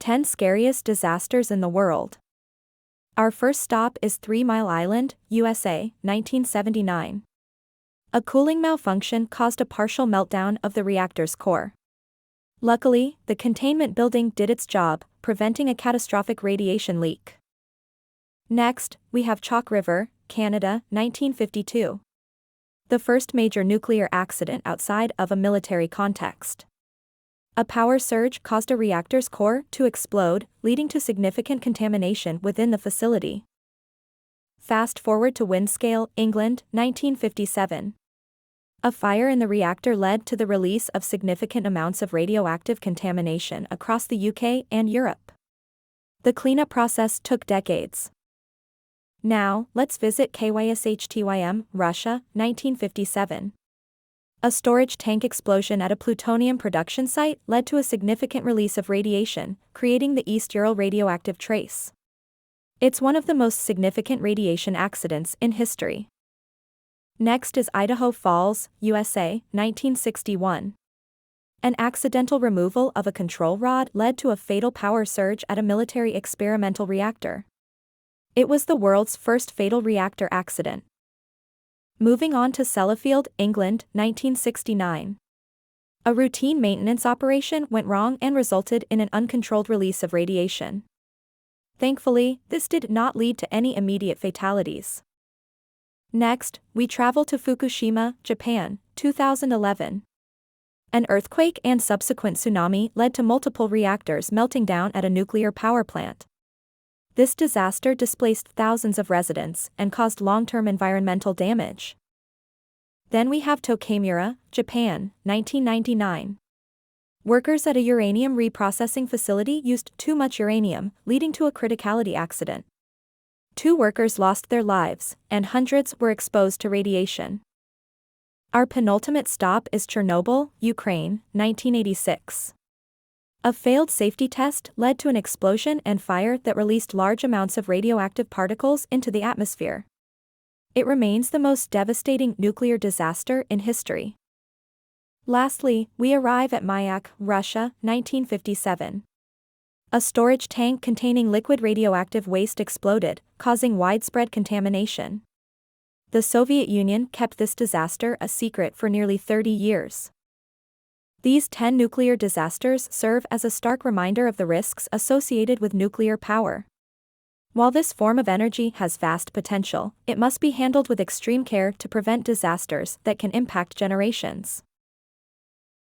10 Scariest Disasters in the World. Our first stop is 3 Mile Island, USA, 1979. A cooling malfunction caused a partial meltdown of the reactor's core. Luckily, the containment building did its job, preventing a catastrophic radiation leak. Next, we have Chalk River, Canada, 1952. The first major nuclear accident outside of a military context. A power surge caused a reactor's core to explode, leading to significant contamination within the facility. Fast forward to Windscale, England, 1957. A fire in the reactor led to the release of significant amounts of radioactive contamination across the UK and Europe. The cleanup process took decades. Now, let's visit Kyivshtym, Russia, 1957. A storage tank explosion at a plutonium production site led to a significant release of radiation, creating the East Ural radioactive trace. It's one of the most significant radiation accidents in history. Next is Idaho Falls, USA, 1961. An accidental removal of a control rod led to a fatal power surge at a military experimental reactor. It was the world's first fatal reactor accident. Moving on to Sellafield, England, 1969. A routine maintenance operation went wrong and resulted in an uncontrolled release of radiation. Thankfully, this did not lead to any immediate fatalities. Next, we travel to Fukushima, Japan, 2011. An earthquake and subsequent tsunami led to multiple reactors melting down at a nuclear power plant. This disaster displaced thousands of residents and caused long-term environmental damage. Then we have Tokamura, Japan, 1999. Workers at a uranium reprocessing facility used too much uranium, leading to a criticality accident. 2 workers lost their lives, and hundreds were exposed to radiation. Our penultimate stop is Chernobyl, Ukraine, 1986. A failed safety test led to an explosion and fire that released large amounts of radioactive particles into the atmosphere. It remains the most devastating nuclear disaster in history. Lastly, we arrive at Mayak, Russia, 1957. A storage tank containing liquid radioactive waste exploded, causing widespread contamination. The Soviet Union kept this disaster a secret for nearly 30 years. These 10 nuclear disasters serve as a stark reminder of the risks associated with nuclear power. While this form of energy has vast potential, it must be handled with extreme care to prevent disasters that can impact generations.